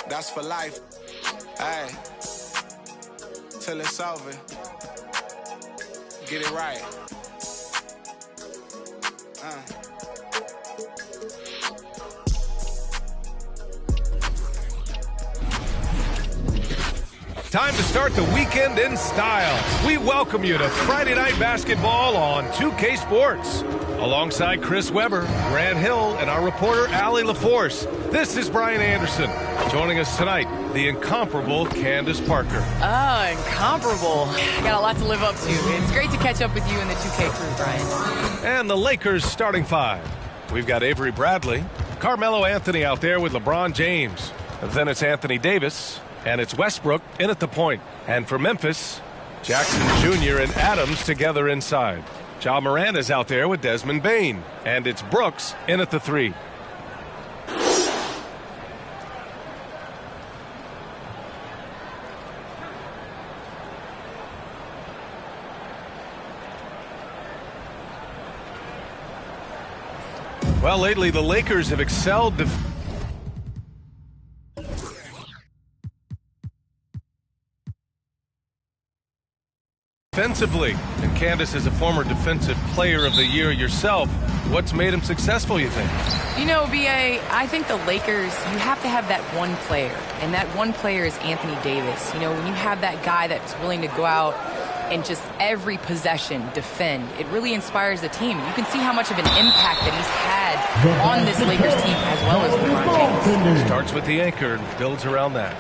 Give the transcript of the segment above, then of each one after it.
That's for life. Hey, till it's over. Get it right. Time to start the weekend in style. We welcome you to Friday Night Basketball on 2K Sports. Alongside Chris Webber, Grant Hill, and our reporter, Allie LaForce, this is Brian Anderson. Joining us tonight, the incomparable Candace Parker. Incomparable. Got a lot to live up to. It's great to catch up with you and the 2K crew, Brian. And the Lakers starting five. We've got Avery Bradley, Carmelo Anthony out there with LeBron James. Then it's Anthony Davis, and it's Westbrook in at the point. And for Memphis, Jackson Jr. and Adams together inside. Ja Morant is out there with Desmond Bane. And it's Brooks in at the three. Well, lately the Lakers have excelled defensively. And Candace is a former defensive player of the year yourself. What's made him successful, you think? You know, B.A., I think the Lakers, you have to have that one player. And that one player is Anthony Davis. You know, when you have that guy that's willing to go out and just every possession defend, it really inspires the team. You can see how much of an impact that he's had on this Lakers team as well as LeBron James. Starts with the anchor and builds around that.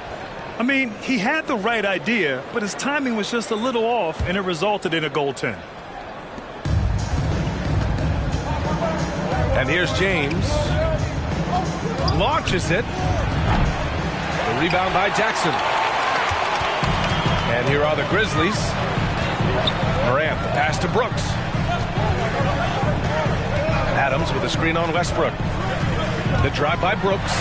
I mean, he had the right idea, but his timing was just a little off, and it resulted in a goaltend. And here's James. Launches it. The rebound by Jackson. And here are the Grizzlies. Morant, the pass to Brooks. Adams with a screen on Westbrook. The drive by Brooks.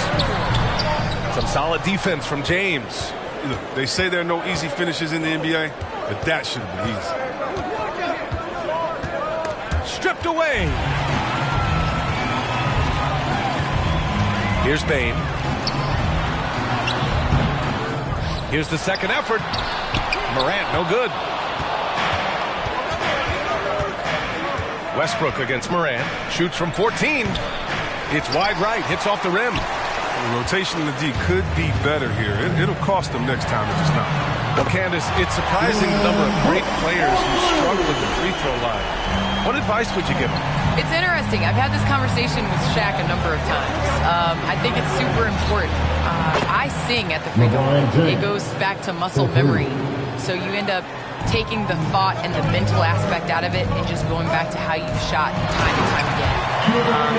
Some solid defense from James. Look, they say there are no easy finishes in the NBA, but that should have been easy. Stripped away. Here's Bane. Here's the second effort. Morant, no good. Westbrook against Morant. Shoots from 14. It's wide right. Hits off the rim. The rotation in the D could be better here. It'll cost them next time if it's not. Well, Candace, it's surprising the number of great players who struggle at the free throw line. What advice would you give them? It's interesting. I've had this conversation with Shaq a number of times. I think it's super important. I sing at the free throw line. It goes back to muscle memory. So you end up taking the thought and the mental aspect out of it and just going back to how you've shot time and time again.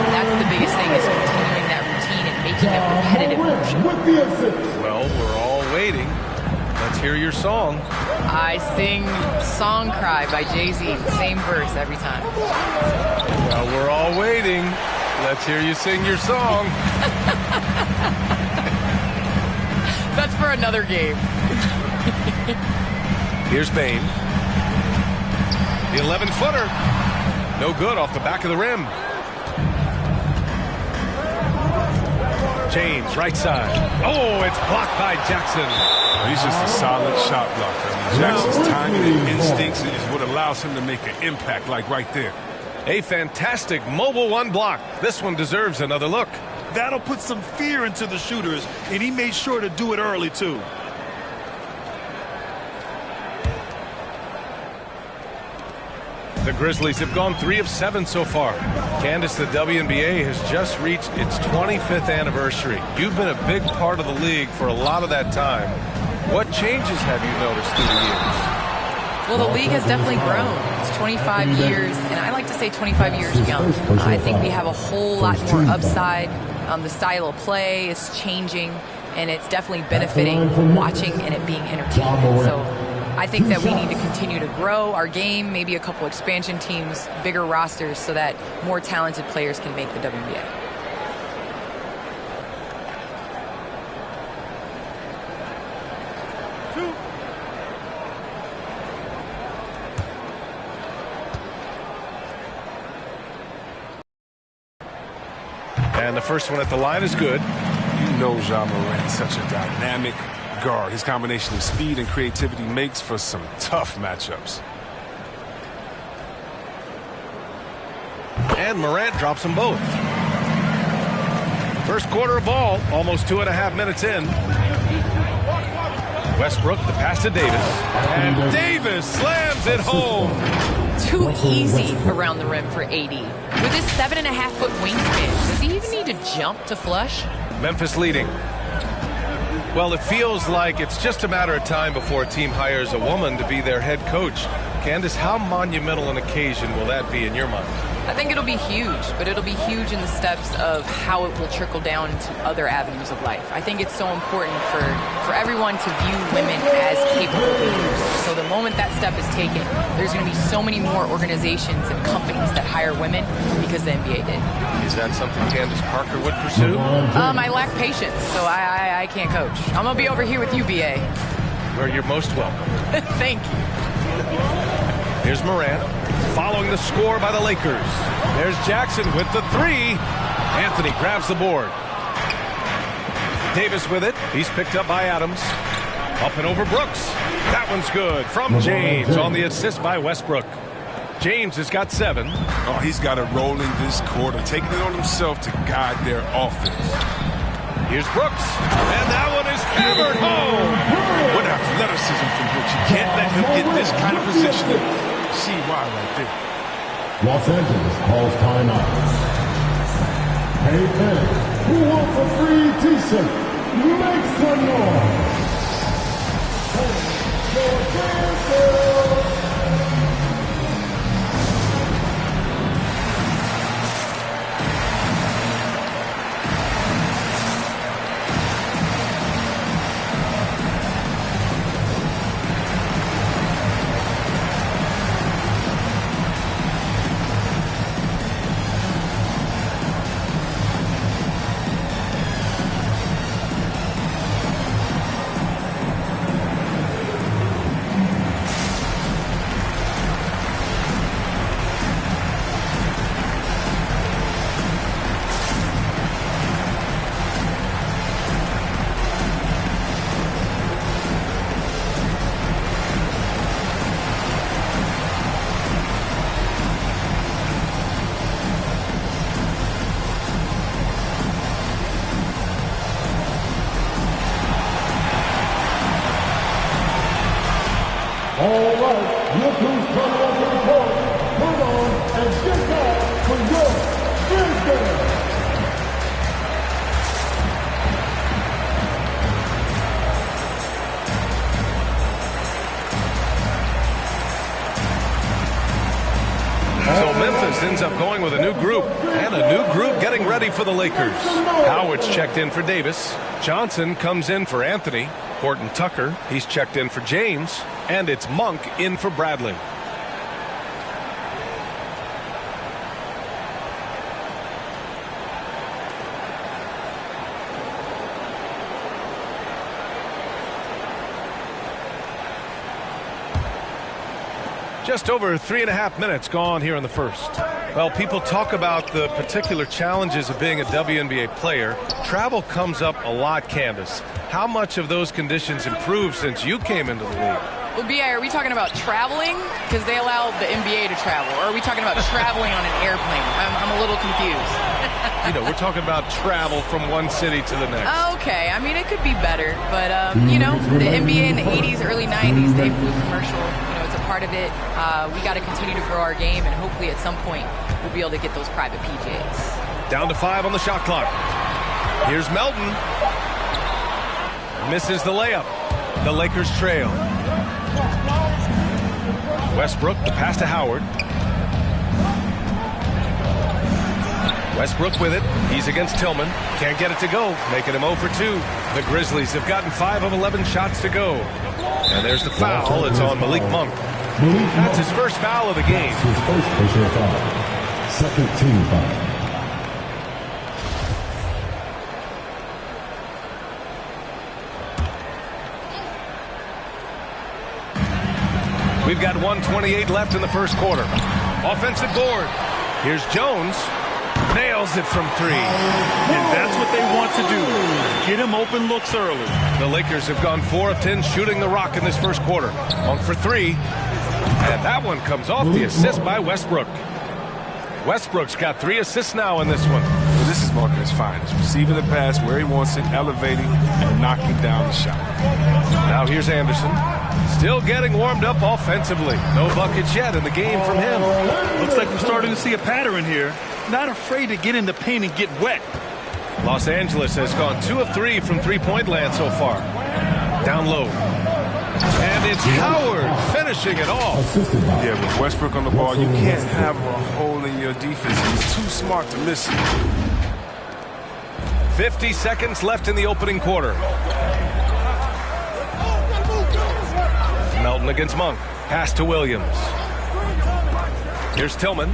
That's the biggest thing, is continuing that routine and making a repetitive motion. Well, we're all waiting. Let's hear your song. I sing Song Cry by Jay-Z, same verse every time. Well, we're all waiting. Let's hear you sing your song. That's for another game. Here's Bane. The 11-footer. No good, off the back of the rim. James, right side. Oh, it's blocked by Jackson. He's just a solid shot blocker. I mean, Jackson's timing and instincts is what allows him to make an impact, like right there. A fantastic mobile one block. This one deserves another look. That'll put some fear into the shooters, and he made sure to do it early, too. The Grizzlies have gone 3 of 7 so far. Candace, the WNBA has just reached its 25th anniversary. You've been a big part of the league for a lot of that time. What changes have you noticed through the years? Well, the league has definitely grown. It's 25 years, and I like to say 25 years young. I think we have a whole lot more upside. The style of play is changing, and it's definitely benefiting watching and it being entertainment. So I think that we need to continue to grow our game, maybe a couple expansion teams, bigger rosters, so that more talented players can make the WNBA. And the first one at the line is good. You know Ja Morant's such a dynamic guard. His combination of speed and creativity makes for some tough matchups. And Morant drops them both. First quarter of ball, almost 2.5 minutes in. Westbrook, the pass to Davis. And Davis slams it home. Too easy around the rim for AD. With his 7.5-foot wingspan, does he even need to jump to flush? Memphis leading. Well, it feels like it's just a matter of time before a team hires a woman to be their head coach. Candace, how monumental an occasion will that be in your mind? I think it'll be huge, but it'll be huge in the steps of how it will trickle down into other avenues of life. I think it's so important for everyone to view women as capable leaders. So the moment that step is taken, there's going to be so many more organizations and companies that hire women because the NBA did. Is that something Candace Parker would pursue? I lack patience, so I can't coach. I'm going to be over here with you, BA. Where you're most welcome. Thank you. Here's Morant, following the score by the Lakers. There's Jackson with the three. Anthony grabs the board. Davis with it. He's picked up by Adams. Up and over Brooks. That one's good from James on the assist by Westbrook. James has got 7. Oh, he's got it rolling this quarter, taking it on himself to guide their offense. Here's Brooks. And that one is hammered home. What athleticism from Brooks. You can't let him get this kind of positioning. See why right there. Los Angeles calls timeout. Hey fans, who wants a free t-shirt? Make some noise. All right, look who's coming up to the court. Come on and get back for your Grizzl. So Memphis ends up going with a new group, and a new group getting ready for the Lakers. Howard's checked in for Davis. Johnson comes in for Anthony. Horton Tucker, he's checked in for James. And it's Monk in for Bradley. Just over 3.5 minutes gone here in the first. Well, people talk about the particular challenges of being a WNBA player. Travel comes up a lot, Candace. How much of those conditions improved since you came into the league? Well, B.A., are we talking about traveling? Because they allow the NBA to travel. Or are we talking about traveling on an airplane? I'm a little confused. You know, we're talking about travel from one city to the next. Okay, I mean, it could be better. But, you know, the NBA in the 80s, early 90s, they flew commercial. You know, it's a part of it. We got to continue to grow our game, and hopefully at some point we'll be able to get those private PJs. Down to 5 on the shot clock. Here's Melton. Misses the layup. The Lakers trail. Westbrook, the pass to Howard. Westbrook with it. He's against Tillman. Can't get it to go. Making him 0 for 2. The Grizzlies have gotten 5 of 11 shots to go. And there's the foul. It's on Malik Monk. That's his first foul of the game. His first personal foul. Second team foul. We've got 1:28 left in the first quarter. Offensive board. Here's Jones. Nails it from 3. And that's what they want to do. Get him open looks early. The Lakers have gone 4 of 10 shooting the rock in this first quarter. 1 for 3. And that one comes off the assist by Westbrook. Westbrook's got 3 assists now in this one. Well, this is Marcus' finest. Receiving the pass where he wants it, elevating, and knocking down the shot. Now here's Anderson. Still getting warmed up offensively. No buckets yet in the game from him. Looks like we're starting to see a pattern here. Not afraid to get in the paint and get wet. Los Angeles has gone 2 of 3 from three-point land so far. Down low. And it's Howard finishing it off. Yeah, with Westbrook on the ball, you can't have a hole in your defense. He's too smart to miss it. 50 seconds left in the opening quarter. Melton against Monk. Pass to Williams. Here's Tillman.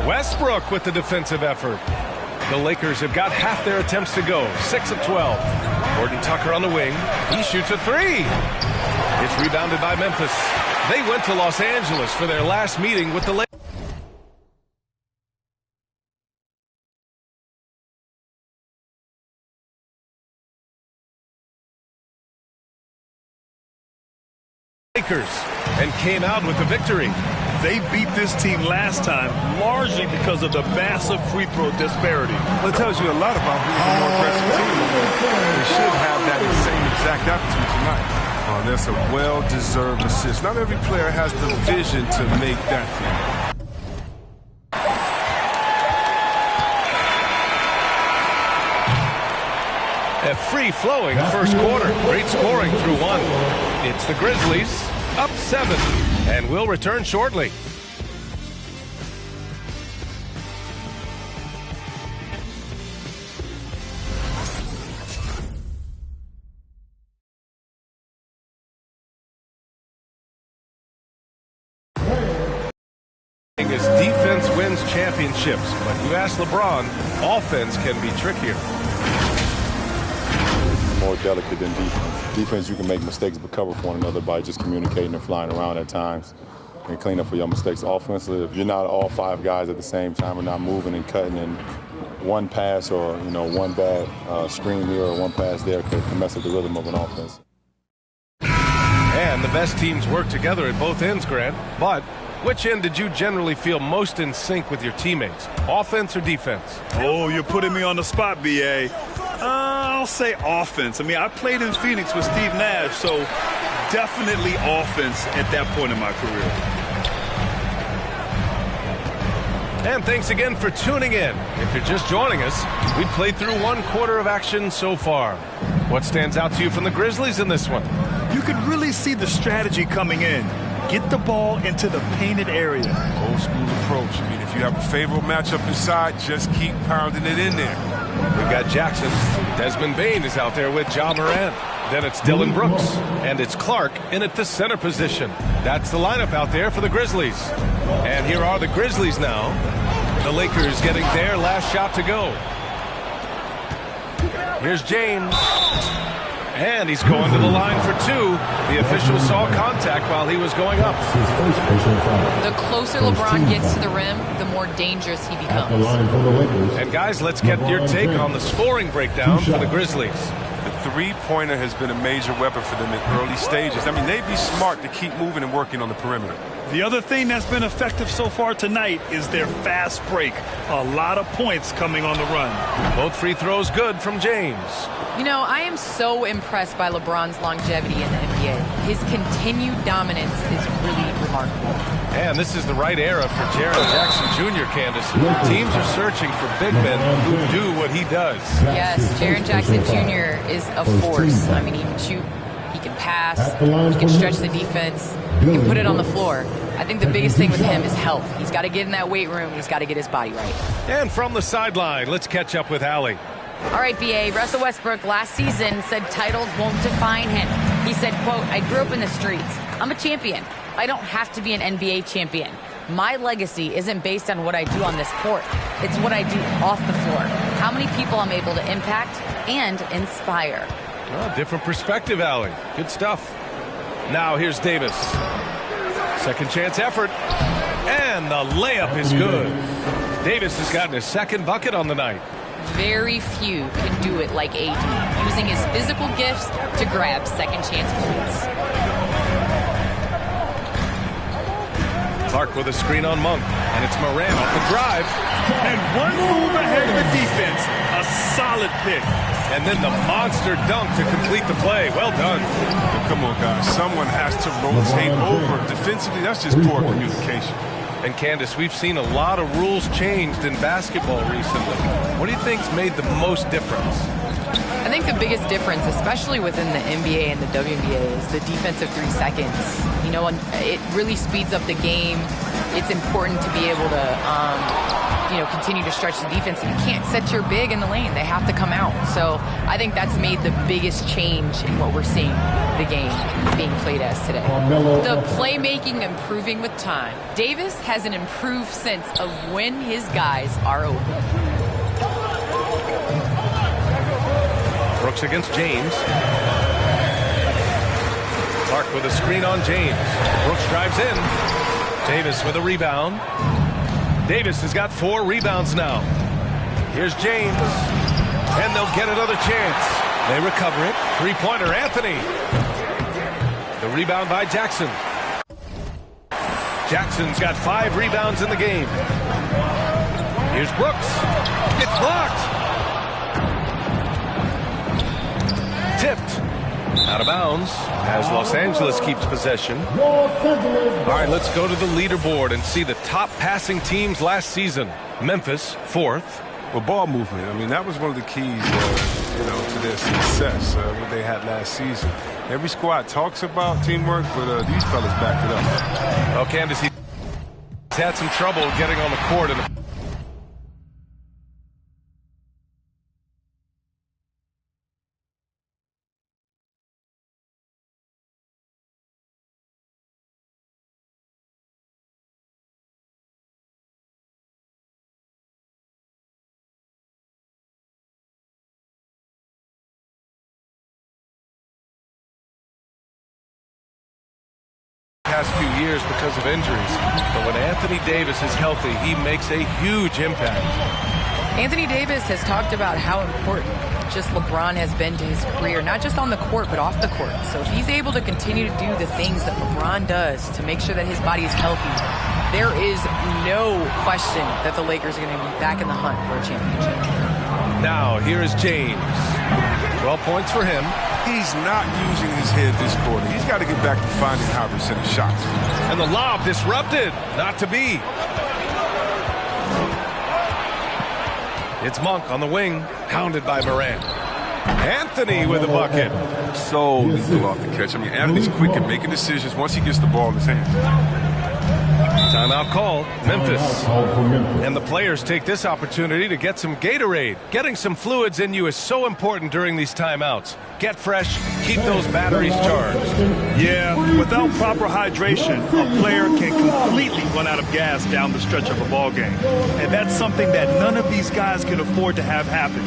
Westbrook with the defensive effort. The Lakers have got half their attempts to go. 6 of 12. Gordon Tucker on the wing. He shoots a 3. It's rebounded by Memphis. They went to Los Angeles for their last meeting with the Lakers and came out with the victory. They beat this team last time largely because of the massive free throw disparity. Well, it tells you a lot about who's the more aggressive team. They should have that same exact attitude tonight. That's a well-deserved assist. Not every player has the vision to make that thing. A free-flowing first quarter. Great scoring through 1. It's the Grizzlies up 7, and we'll return shortly. As defense wins championships, but you ask LeBron, offense can be trickier. More delicate than defense. Defense, you can make mistakes but cover for one another by just communicating and flying around at times and clean up for your mistakes. Offensively, if you're not all 5 guys at the same time or not moving and cutting, and one pass or one bad screen here or one pass there can mess up the rhythm of an offense. And the best teams work together at both ends, Grant. But which end did you generally feel most in sync with your teammates, offense or defense? Oh, you're putting me on the spot, B.A. I'll say offense. I mean, I played in Phoenix with Steve Nash, so definitely offense at that point in my career. And thanks again for tuning in. If you're just joining us, we've played through 1 quarter of action so far. What stands out to you from the Grizzlies in this one? You could really see the strategy coming in. Get the ball into the painted area. Old school approach. I mean, if you have a favorable matchup inside, just keep pounding it in there. We've got Jackson. Desmond Bane is out there with Ja Morant. Then it's Dylan Brooks. And it's Clark in at the center position. That's the lineup out there for the Grizzlies. And here are the Grizzlies now. The Lakers getting their last shot to go. Here's James. And he's going to the line for 2. The official saw contact while he was going up. The closer LeBron gets to the rim, the more dangerous he becomes. And guys, let's get your take on the scoring breakdown for the Grizzlies. The three-pointer has been a major weapon for them in early stages. I mean, they'd be smart to keep moving and working on the perimeter. The other thing that's been effective so far tonight is their fast break. A lot of points coming on the run. Both free throws good from James. You know, I am so impressed by LeBron's longevity in the NBA. His continued dominance is really remarkable. And this is the right era for Jaren Jackson Jr., Candace. Teams are searching for big men who do what he does. Yes, Jaren Jackson Jr. is a force. I mean, he can shoot, he can pass, he can stretch the defense, he can put it on the floor. I think the biggest thing with him is health. He's got to get in that weight room. He's got to get his body right. And from the sideline, let's catch up with Allie. All right, B.A. Russell Westbrook last season said titles won't define him. He said, quote, "I grew up in the streets. I'm a champion. I don't have to be an NBA champion. My legacy isn't based on what I do on this court. It's what I do off the floor. How many people I'm able to impact and inspire." Well, different perspective, Allie. Good stuff. Now here's Davis. Second chance effort. And the layup is good. Davis has gotten his second bucket on the night. Very few can do it like AD, using his physical gifts to grab second chance points. Clark with a screen on Monk, and it's Moran off the drive. And one move ahead of the defense. A solid pick. And then the monster dunk to complete the play. Well done. Well, come on, guys. Someone has to rotate over. Defensively, that's just poor communication. And Candace, we've seen a lot of rules changed in basketball recently. What do you think's made the most difference? I think the biggest difference, especially within the NBA and the WNBA, is the defensive 3 seconds. You know, it really speeds up the game. It's important to be able to, continue to stretch the defense. You can't set your big in the lane. They have to come out. So I think that's made the biggest change in what we're seeing the game being played as today. The playmaking improving with time. Davis has an improved sense of when his guys are open. Brooks against James. Clark with a screen on James. Brooks drives in. Davis with a rebound. Davis has got 4 rebounds now. Here's James. And they'll get another chance. They recover it. Three-pointer, Anthony. The rebound by Jackson. Jackson's got 5 rebounds in the game. Here's Brooks. It's blocked. Tipped. Out of bounds as Los Angeles keeps possession. All right, let's go to the leaderboard and see the top passing teams last season. Memphis, 4th. Well, ball movement, I mean, that was one of the keys, to their success, what they had last season. Every squad talks about teamwork, but these fellas backed it up. Well, Candace, he's had some trouble getting on the court in the past few years because of injuries. But when Anthony Davis is healthy, he makes a huge impact. Anthony Davis has talked about how important just LeBron has been to his career, not just on the court, but off the court. So if he's able to continue to do the things that LeBron does to make sure that his body is healthy, there is no question that the Lakers are going to be back in the hunt for a championship. Now, here is James. 12 points for him. He's not using his head this quarter. He's got to get back to finding high percentage shots. And the lob disrupted. Not to be. It's Monk on the wing, hounded by Moran. Anthony with a bucket. So lethal off the catch. I mean, Anthony's quick at making decisions once he gets the ball in his hand. Timeout call, Memphis. And the players take this opportunity to get some Gatorade. Getting some fluids in you is so important during these timeouts. Get fresh, keep those batteries charged. Yeah, without proper hydration, a player can completely run out of gas down the stretch of a ball game. And that's something that none of these guys can afford to have happen.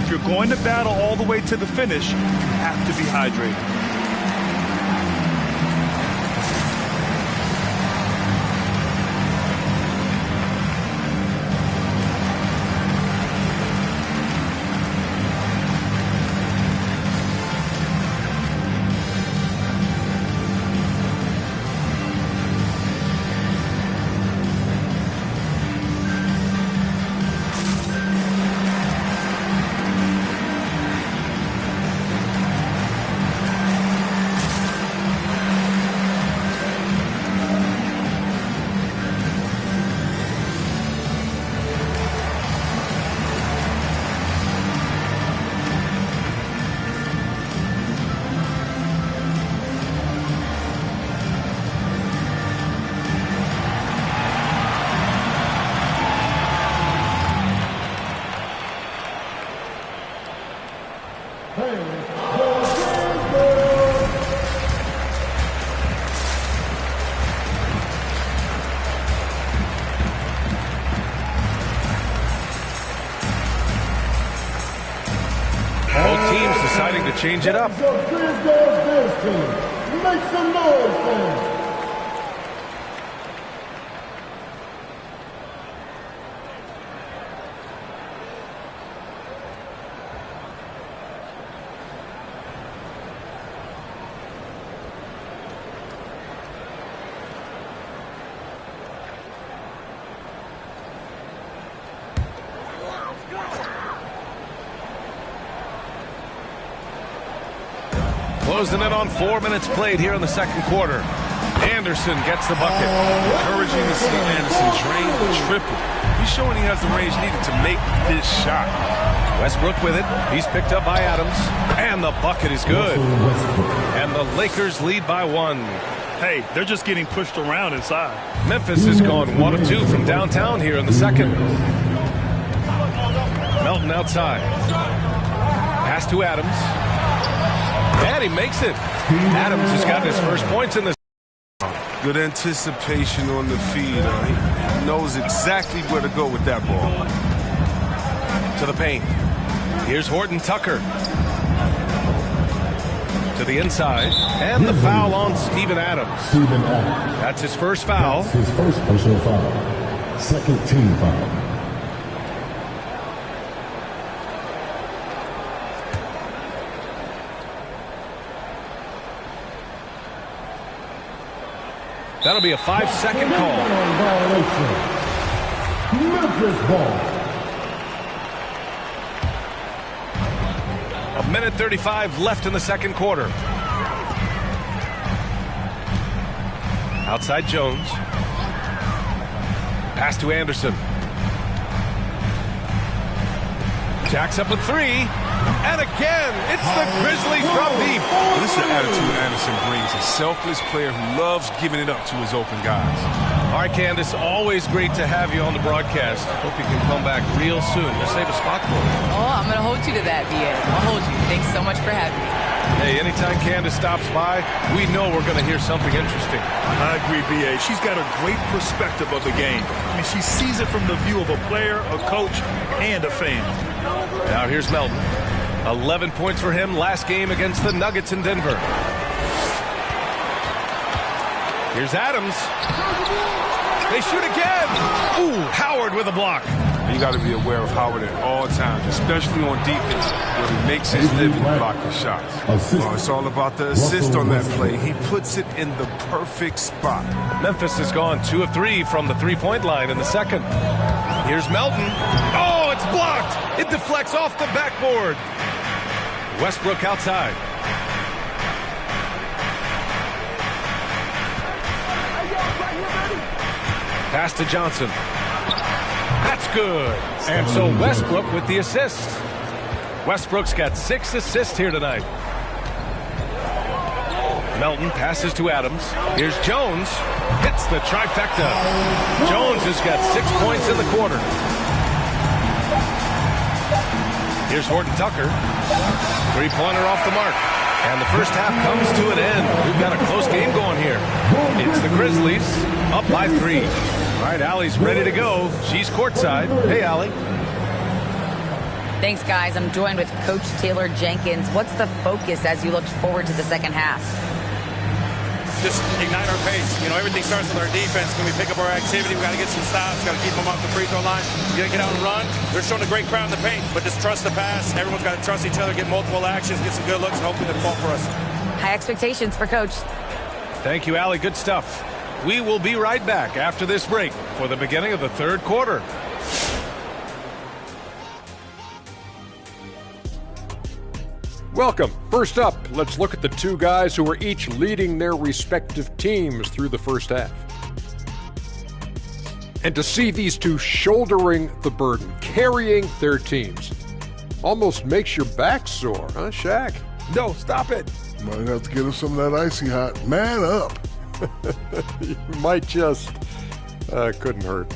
If you're going to battle all the way to the finish, you have to be hydrated. Both teams deciding to change it up. The Grizzl team Make some noise, fans. Closing in on 4 minutes played here in the second quarter. Anderson gets the bucket. Encouraging to see Anderson drain the triple. He's showing he has the range needed to make this shot. Westbrook with it. He's picked up by Adams. And the bucket is good. And the Lakers lead by 1. Hey, they're just getting pushed around inside. Memphis has gone 1 of 2 from downtown here in the second. Melton outside. Pass to Adams. And he makes it. Adams has got his first points in this. Good anticipation on the feed. He knows exactly where to go with that ball. To the paint. Here's Horton Tucker. To the inside. And the foul on Steven Adams. That's his first foul. That's his first personal foul. Second team foul. That'll be a 5-second call. Memphis ball. 1:35 left in the second quarter. Outside Jones. Pass to Anderson. Jacks up a 3. And again, it's the Grizzlies from deep. This is the attitude Anderson brings. A selfless player who loves giving it up to his open guys. All right, Candace, always great to have you on the broadcast. Hope you can come back real soon. Just save a spot for me. Oh, I'm going to hold you to that, VA. I'll hold you. Thanks so much for having me. Hey, anytime Candace stops by, we know we're going to hear something interesting. I agree, BA. She's got a great perspective of the game. I mean, she sees it from the view of a player, a coach, and a fan. Now here's Melton. 11 points for him last game against the Nuggets in Denver. Here's Adams. They shoot again. Ooh, Howard with a block. You got to be aware of Howard at all times, especially on defense, where he makes his living blocking shots. It's all about the assist on that play. He puts it in the perfect spot. Memphis has gone 2 of 3 from the three-point line in the second. Here's Melton. Oh, it's blocked. It deflects off the backboard. Westbrook outside. Pass to Johnson. That's good. And so Westbrook with the assist. Westbrook's got 6 assists here tonight. Melton passes to Adams. Here's Jones. Hits the trifecta. Jones has got 6 points in the quarter. Here's Horton Tucker. Three-pointer off the mark. And the first half comes to an end. We've got a close game going here. It's the Grizzlies up by 3. All right, Allie's ready to go. She's courtside. Hey, Allie. Thanks, guys. I'm joined with Coach Taylor Jenkins. What's the focus as you look forward to the second half? Just ignite our pace. You know, everything starts with our defense. When we pick up our activity, we got to get some stops, got to keep them off the free throw line. You got to get out and run. They're showing a great crowd in the paint, but just trust the pass. Everyone's got to trust each other, get multiple actions, get some good looks, and hopefully they fall for us. High expectations for Coach. Thank you, Allie. Good stuff. We will be right back after this break for the beginning of the third quarter. Welcome. First up, let's look at the two guys who are each leading their respective teams through the first half. And to see these two shouldering the burden, carrying their teams, almost makes your back sore, huh, Shaq? No, stop it. Might have to get us some of that icy hot. Man up. You might just, couldn't hurt.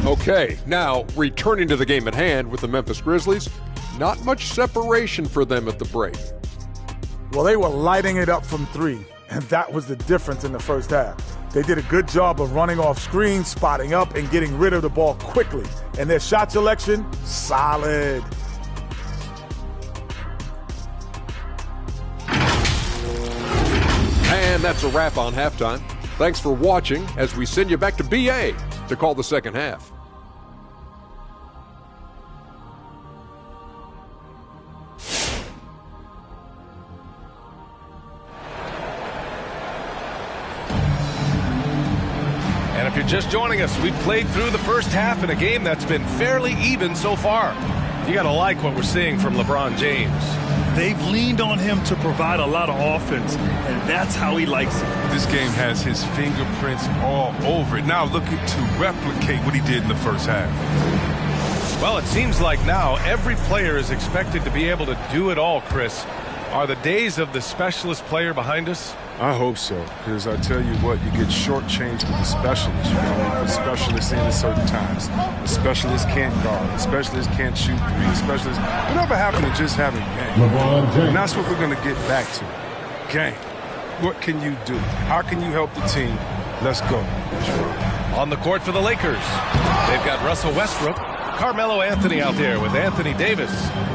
Okay, now returning to the game at hand with the Memphis Grizzlies, not much separation for them at the break. Well, they were lighting it up from 3, and that was the difference in the first half. They did a good job of running off screens, spotting up, and getting rid of the ball quickly. And their shot selection, solid. And that's a wrap on halftime. Thanks for watching as we send you back to BA to call the second half. And if you're just joining us, we've played through the first half in a game that's been fairly even so far. You got to like what we're seeing from LeBron James. They've leaned on him to provide a lot of offense, and that's how he likes it. This game has his fingerprints all over it. Now looking to replicate what he did in the first half. Well, it seems like now every player is expected to be able to do it all, Chris. Are the days of the specialist player behind us? I hope so, because I tell you what, you get shortchanged with the specialists. You know, put specialists in at certain times. The specialist can't guard. The specialist can't shoot three. The specialist, whatever happened to just having game? And that's what we're going to get back to. Game. What can you do? How can you help the team? Let's go. On the court for the Lakers, they've got Russell Westbrook, Carmelo Anthony out there with Anthony Davis.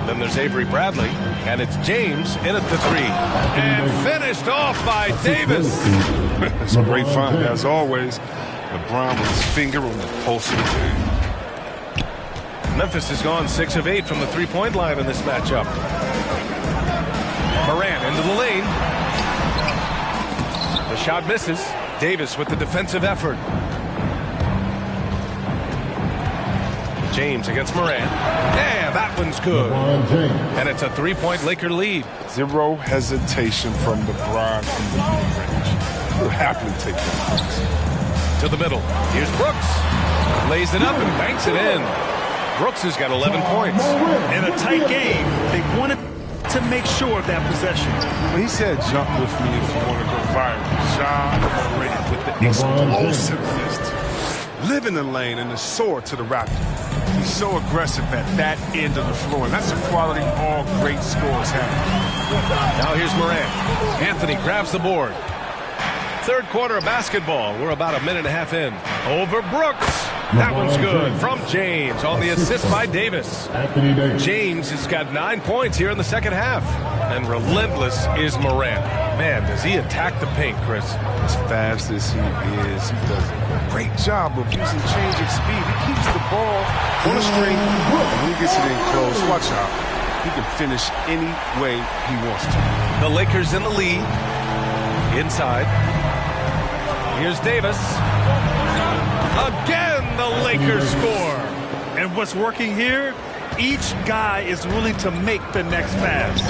Then there's Avery Bradley, and it's James in at the three. And finished off by Davis. It's a great find, as always. LeBron with his finger on the pulse of the game. Memphis has gone 6 of 8 from the three-point line in this matchup. Morant into the lane. The shot misses. Davis with the defensive effort. James against Morant. Yeah, that one's good. And it's a three-point Laker lead. Zero hesitation from LeBron from the mid-range. He'll happily take that. To the middle. Here's Brooks. Lays it up and banks it in. Brooks has got 11 points. In a tight game, they wanted to make sure of that possession. Well, he said, jump with me if you want to go viral. John Morant with the explosiveness. Live in the lane and the sword to the Raptors. He's so aggressive at that end of the floor, and that's a quality all great scorers have. Now here's Morant. Anthony grabs the board. Third quarter of basketball. We're about a minute and a half in. Over Brooks. That one's good from James on the assist by Davis. James has got 9 points here in the second half. And relentless is Morant. Man, does he attack the paint, Chris. As fast as he is, he does a great job of using change of speed. He keeps the ball on the string. When he gets it in close, watch out. He can finish any way he wants to. The Lakers in the lead. Inside. Here's Davis. Again, the Lakers score. And what's working here, each guy is willing to make the next pass.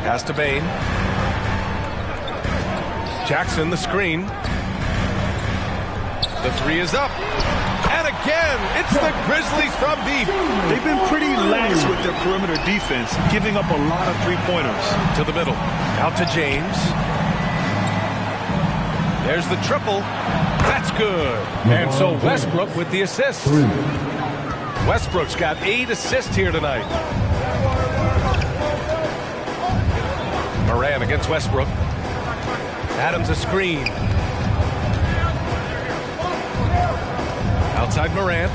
Pass to Bane. Jackson, the screen. The three is up. And again, it's the Grizzlies from deep. They've been pretty lax with their perimeter defense, giving up a lot of three-pointers. To the middle. Out to James. There's the triple. That's good. And so Westbrook with the assist. Westbrook's got 8 assists here tonight. Morant against Westbrook. Adams a screen. Outside Morant.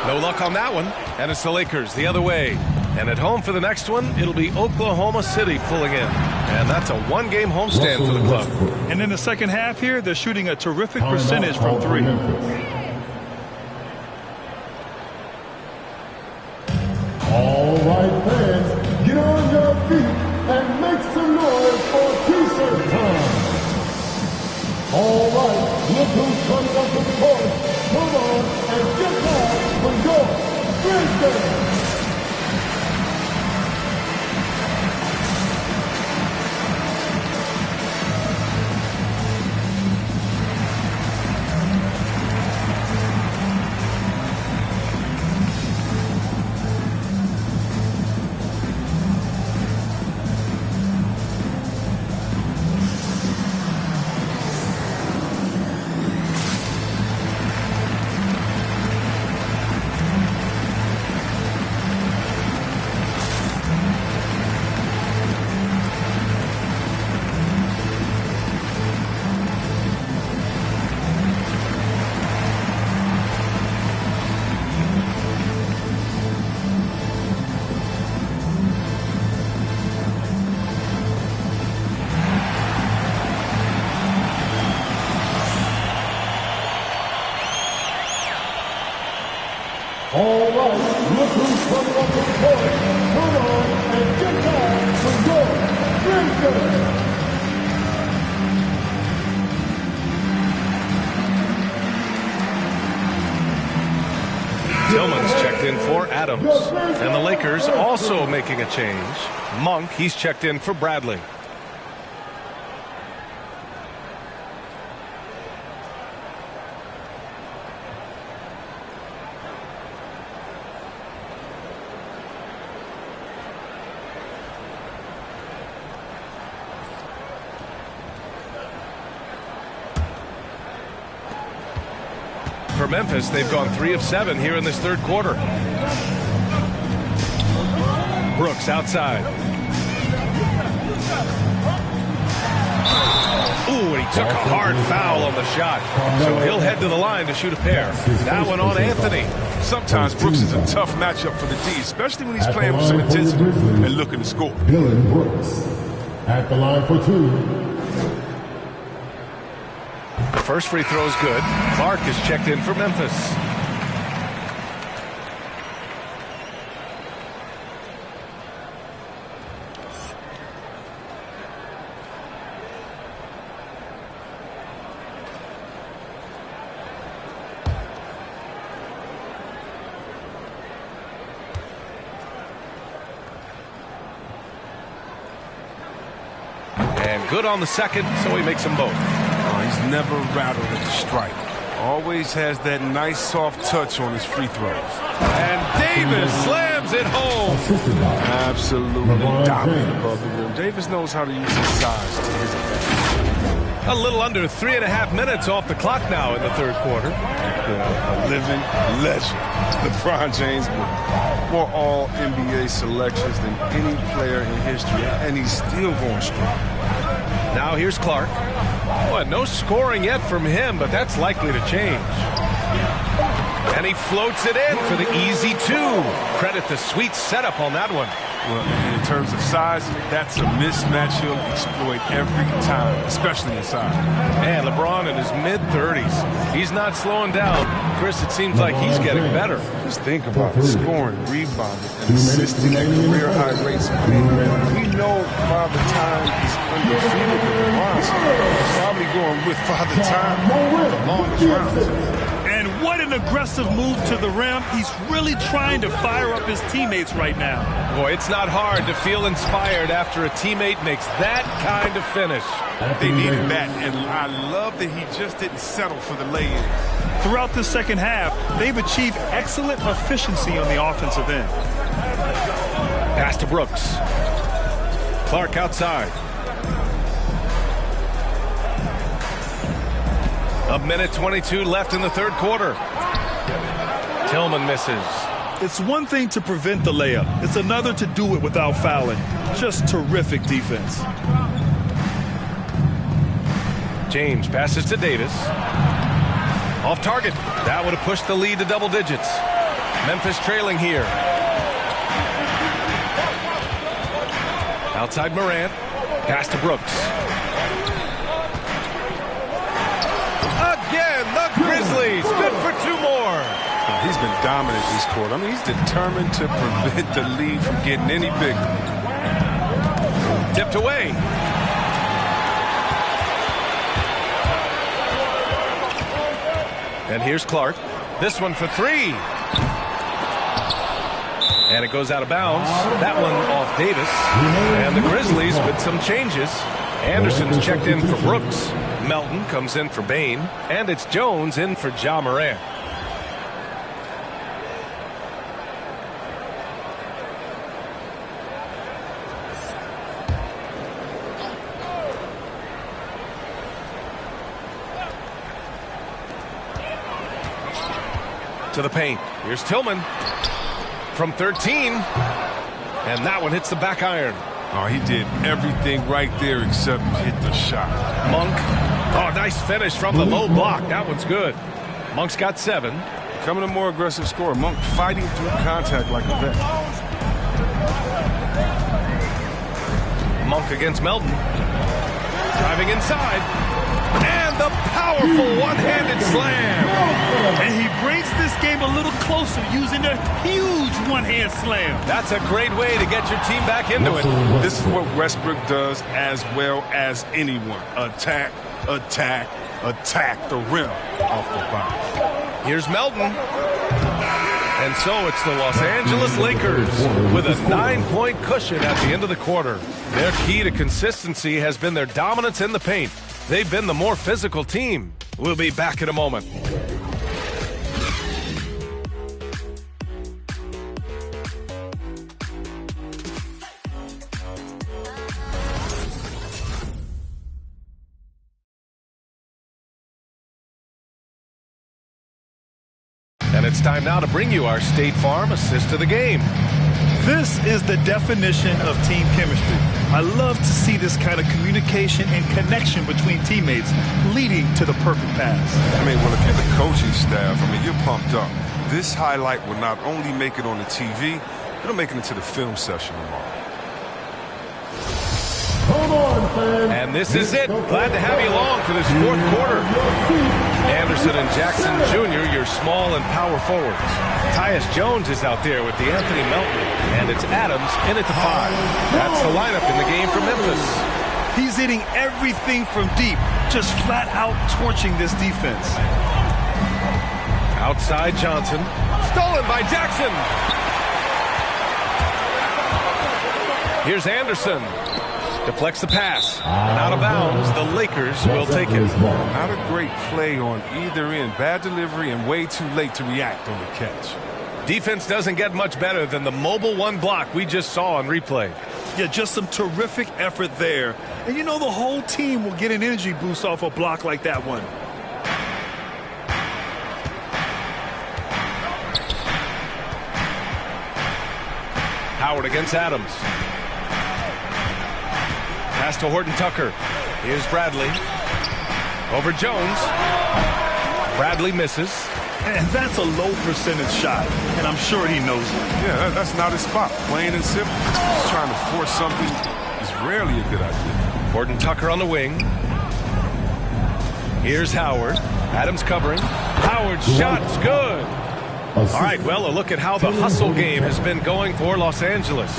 No luck on that one. And it's the Lakers the other way. And at home for the next one, it'll be Oklahoma City pulling in. And that's a one-game homestand for the club. And in the second half here, they're shooting a terrific percentage from three. All right, fans, get on your feet and make some noise for T-shirt time. All right, look who's coming up to the court. Come on and get back for your Grizzl. who's coming up to the point. Come on and get back to your Grizzl. Tillman's checked in for Adams. And the Lakers also making a change. Monk, he's checked in for Bradley. For Memphis, they've gone 3 of 7 here in this third quarter. Brooks outside. Ooh, and he took a hard foul on the shot. So he'll head to the line to shoot a pair. That one on Anthony. Sometimes Brooks is a tough matchup for the D, especially when he's playing with some intensity and looking to score. Dylan Brooks at the line for 2. First free throw is good. Clark is checked in for Memphis. And good on the second, so he makes them both. He's never rattled at the stripe. Always has that nice soft touch on his free throws. And Davis slams it home. Absolutely dominant above the rim. Davis knows how to use his size to his advantage. A little under 3.5 minutes off the clock now in the third quarter. A living legend. LeBron James with more all-NBA selections than any player in history, and he's still going strong. Now here's Clark. Well, no scoring yet from him, but that's likely to change. And he floats it in for the easy 2. Credit the sweet setup on that one. Well, in terms of size, that's a mismatch he'll exploit every time, especially inside. And LeBron in his mid-30s. He's not slowing down. Chris, it seems like he's getting better. Just think about it. Scoring, rebounding, and assisting at career-high rates. We know Father Time is undefeated with LeBron. So probably going with Father Time the longest rounds. And what an aggressive move to the rim. He's really trying to fire up his teammates right now. Boy, it's not hard to feel inspired after a teammate makes that kind of finish. They needed that, and I love that he just didn't settle for the lay-in. Throughout the second half, they've achieved excellent efficiency on the offensive end. Pass to Brooks. Clark outside. A minute 22 left in the third quarter. Tillman misses. It's one thing to prevent the layup. It's another to do it without fouling. Just terrific defense. James passes to Davis. Off target. That would have pushed the lead to double digits. Memphis trailing here. Outside Morant. Pass to Brooks. Again, the Grizzlies. Good for 2 more. He's been dominant this quarter. I mean, he's determined to prevent the lead from getting any bigger. Tipped away. And here's Clark. This one for 3. And it goes out of bounds. That one off Davis. And the Grizzlies with some changes. Anderson's checked in for Brooks. Melton comes in for Bain. And it's Jones in for Ja Morant. To the paint. Here's Tillman from 13. And that one hits the back iron. Oh, he did everything right there except hit the shot. Monk. Oh, nice finish from the low block. That one's good. Monk's got 7. Becoming a more aggressive scorer. Monk fighting through contact like a vet. Monk against Melton. Driving inside. And the powerful one-handed slam. And he brings this game a little closer using a huge one-hand slam. That's a great way to get your team back into it. This is what Westbrook does as well as anyone. Attack, attack, attack the rim off the bounce. Here's Melton. And so it's the Los Angeles Lakers with a 9-point cushion at the end of the quarter. Their key to consistency has been their dominance in the paint. They've been the more physical team. We'll be back in a moment. And it's time now to bring you our State Farm assist of the game. This is the definition of team chemistry. I love to see this kind of communication and connection between teammates leading to the perfect pass. I mean, well, if you're the coaching staff, I mean, you're pumped up. This highlight will not only make it on the TV, it'll make it into the film session tomorrow. And this is it. Glad to have you along for this fourth quarter. Anderson and Jackson Jr., your small and power forwards. Tyus Jones is out there with the Anthony Melton, and it's Adams in at the 5. That's the lineup in the game for Memphis. He's hitting everything from deep, just flat out torching this defense. Outside Johnson, stolen by Jackson. Here's Anderson. Deflects the pass. And out of bounds, the Lakers will take it. Not a great play on either end. Bad delivery and way too late to react on the catch. Defense doesn't get much better than the mobile one block we just saw on replay. Yeah, just some terrific effort there. And you know the whole team will get an energy boost off a block like that one. Howard against Adams. Pass to Horton Tucker. Here's Bradley. Over Jones. Bradley misses. And that's a low percentage shot, and I'm sure he knows it. Yeah, that's not his spot. Plain and simple. He's trying to force something is rarely a good idea. Horton Tucker on the wing. Here's Howard. Adams covering. Howard's shot's good. All right, well, a look at how the hustle game has been going for Los Angeles.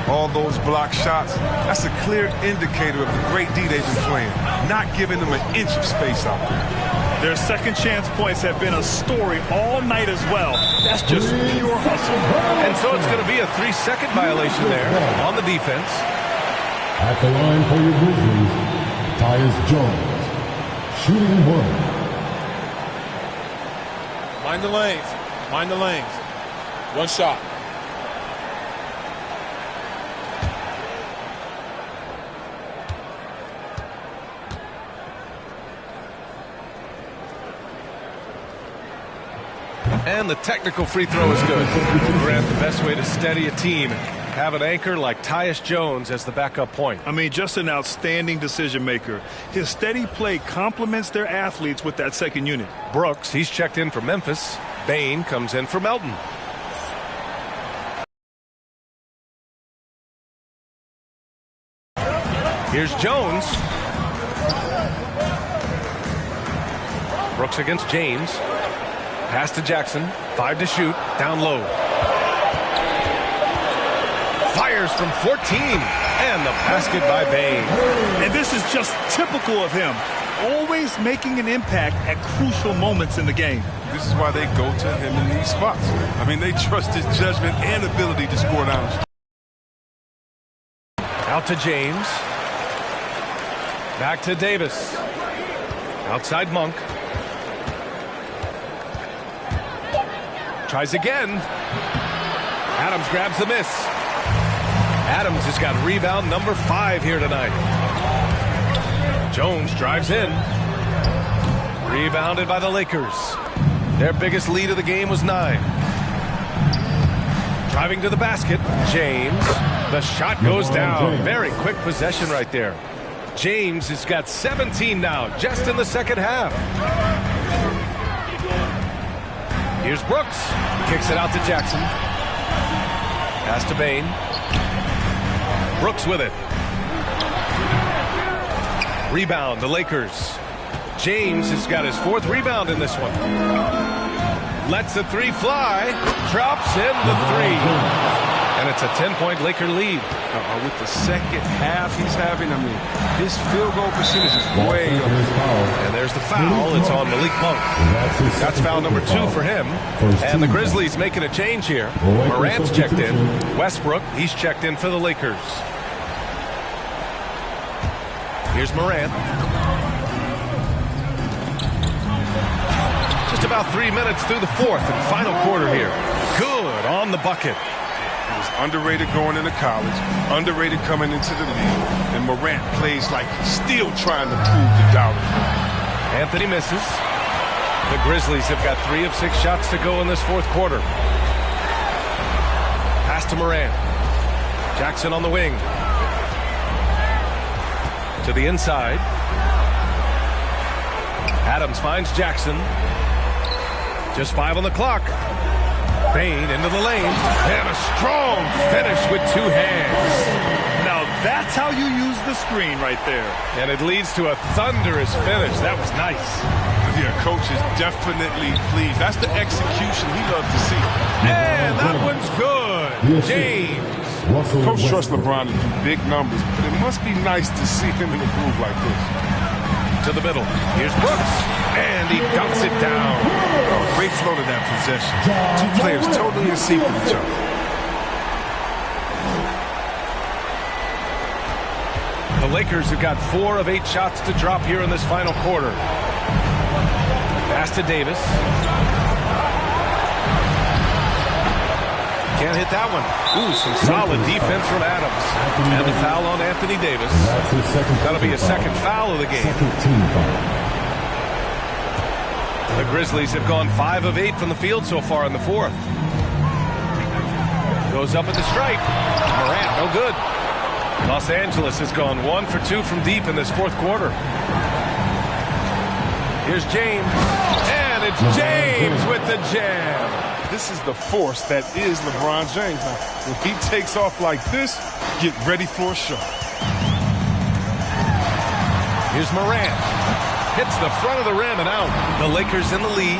All those block shots, that's a clear indicator of the great D they've been playing. Not giving them an inch of space out there. Their second chance points have been a story all night as well. That's just pure hustle. And so it's going to be a 3-second violation there on the defense. At the line for your Grizzlies, Tyus Jones, shooting 1. Mind the lanes. Mind the lanes. One shot. And the technical free throw is good. Grant, the best way to steady a team, have an anchor like Tyus Jones as the backup point. I mean, just an outstanding decision maker. His steady play complements their athletes with that second unit. Brooks, he's checked in for Memphis. Bain comes in for Melton. Here's Jones. Brooks against James. Pass to Jackson. 5 to shoot. Down low. Fires from 14. And the basket by Bain. And this is just typical of him. Always making an impact at crucial moments in the game. This is why they go to him in these spots. I mean, they trust his judgment and ability to score down. Out to James. Back to Davis. Outside Monk. Tries again. Adams grabs the miss. Adams has got rebound number 5 here tonight. Jones drives in. Rebounded by the Lakers. Their biggest lead of the game was 9. Driving to the basket, James. The shot goes down. Very quick possession right there. James has got 17 now, just in the second half. Here's Brooks. Kicks it out to Jackson. Pass to Bain. Brooks with it. Rebound, the Lakers. James has got his 4th rebound in this one. Lets the 3 fly. Drops in the 3. And it's a 10-point Laker lead. With the second half he's having, I mean, his field goal percentage is way up. And there's the foul. It's on Malik Monk. That's foul number 2 for him. And the Grizzlies making a change here. Morant's checked in. Westbrook, he's checked in for the Lakers. Here's Morant. Just about 3 minutes through the 4th and final quarter here. Good on the bucket. He was underrated going into college, underrated coming into the league, and Morant plays like he's still trying to prove the doubter. Anthony misses. The Grizzlies have got 3 of 6 shots to go in this 4th quarter. Pass to Morant. Jackson on the wing. To the inside. Adams finds Jackson. Just 5 on the clock. Payne into the lane, and a strong finish with 2 hands. Now that's how you use the screen right there. And it leads to a thunderous finish. That was nice. Yeah, coach is definitely pleased. That's the execution he loves to see. And that one's good. James. Coach trusts LeBron to do big numbers, but it must be nice to see him in a groove like this. To the middle. Here's Brooks. And he dumps it down. Oh, great flow to that possession. 2 players totally in sync with each other. The Lakers have got 4 of 8 shots to drop here in this final quarter. Pass to Davis. Can't hit that one. Ooh, some solid defense from Adams. And the foul on Anthony Davis. That'll be his 2nd foul of the game. The Grizzlies have gone 5 of 8 from the field so far in the 4th. Goes up at the stripe. Morant, no good. Los Angeles has gone 1 for 2 from deep in this 4th quarter. Here's James. And it's James with the jam. This is the force that is LeBron James. Now, when he takes off like this, get ready for a show. Here's Morant. Hits the front of the rim and out. The Lakers in the lead.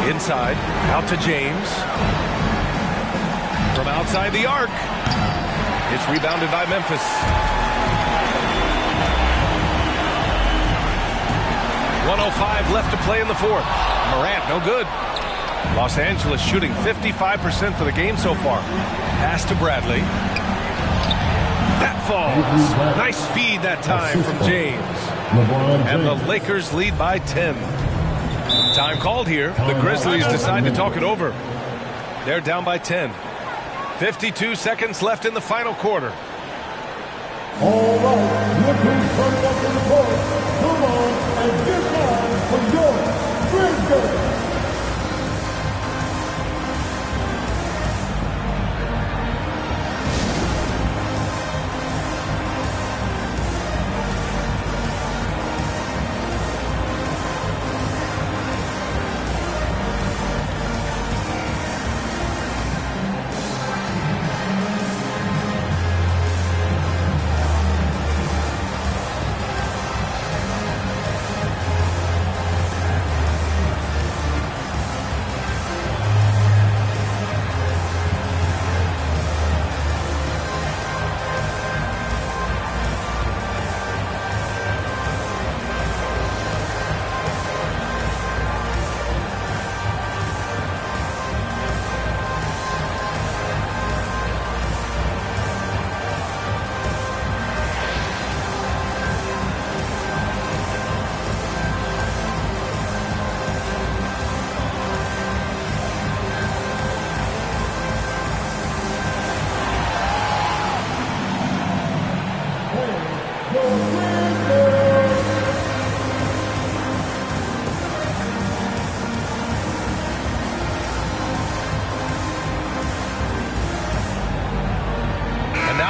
Inside. Out to James. From outside the arc. It's rebounded by Memphis. 1:05 left to play in the 4th. Morant, no good. Los Angeles shooting 55% for the game so far. Pass to Bradley. That falls. Nice feed that time from James. And the Lakers lead by 10. Time called here. The Grizzlies decide to talk it over. They're down by 10. 52 seconds left in the final quarter. All right, look who's coming up in the court. Come on and get down for your Grizzl.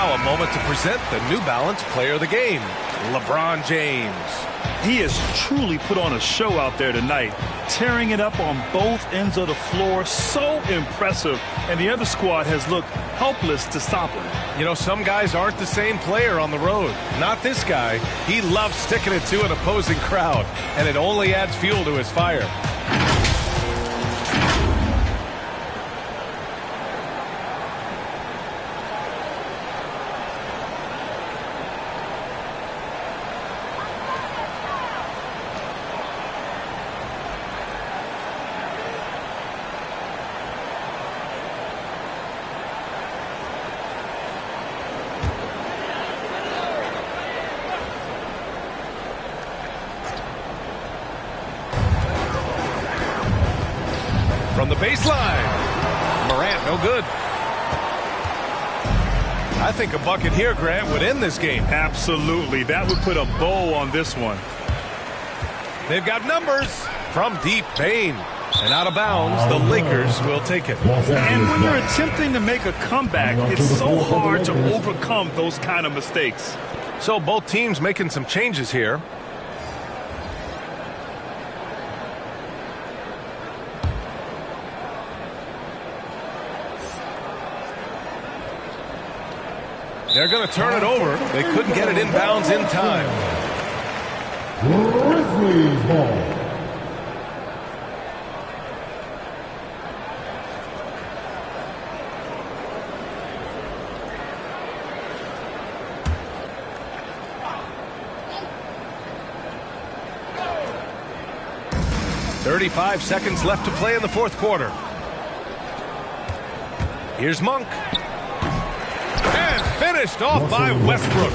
Now a moment to present the New Balance Player of the Game, LeBron James. He has truly put on a show out there tonight, tearing it up on both ends of the floor. So impressive, and the other squad has looked helpless to stop him. You know, some guys aren't the same player on the road. Not this guy. He loves sticking it to an opposing crowd, and it only adds fuel to his fire. From the baseline, Morant, no good. I think a bucket here, Grant, would end this game. Absolutely. That would put a bow on this one. They've got numbers from deep Payne. And out of bounds, the Lakers will take it. And when you're attempting to make a comeback, it's so hard to overcome those kind of mistakes. So both teams making some changes here. They're going to turn it over. They couldn't get it inbounds in time. Grizzlies ball. .35 seconds left to play in the fourth quarter. Here's Monk. And finished off by Westbrook.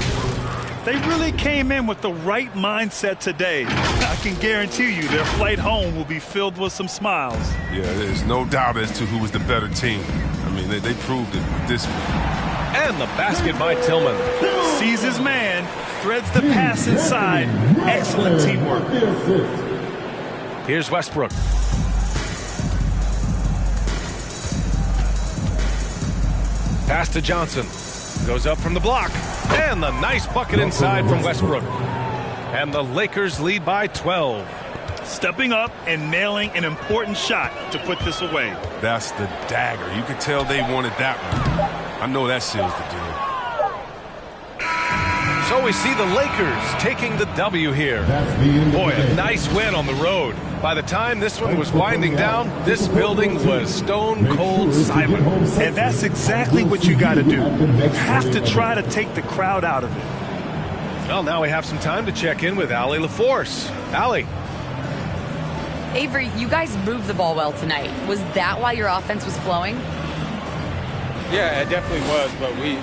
They really came in with the right mindset today. I can guarantee you their flight home will be filled with some smiles. Yeah, there's no doubt as to who was the better team. I mean, they proved it this week. And the basket by Tillman. Sees his man, threads the pass inside. Excellent teamwork. Here's Westbrook. Pass to Johnson. Goes up from the block. And the nice bucket inside from Westbrook. And the Lakers lead by 12. Stepping up and nailing an important shot to put this away. That's the dagger. You could tell they wanted that one. I know that seals the deal. So we see the Lakers taking the W here. Boy, a nice win on the road. By the time this one was winding down, this building was stone cold silent. And that's exactly what you got to do. You have to try to take the crowd out of it. Well, now we have some time to check in with Allie LaForce. Allie. Avery, you guys moved the ball well tonight. Was that why your offense was flowing? Yeah, it definitely was, but we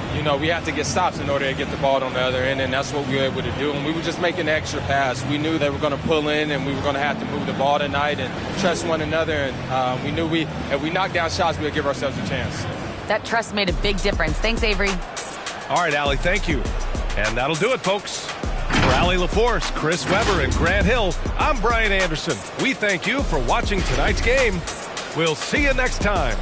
have to get stops in order to get the ball on the other end, and that's what we were able to do. And we were just making the extra pass. We knew they were going to pull in, and we were going to have to move the ball tonight and trust one another. And we knew if we knocked down shots, we would give ourselves a chance. That trust made a big difference. Thanks, Avery. All right, Allie, thank you. And that'll do it, folks. For Allie LaForce, Chris Webber, and Grant Hill, I'm Brian Anderson. We thank you for watching tonight's game. We'll see you next time.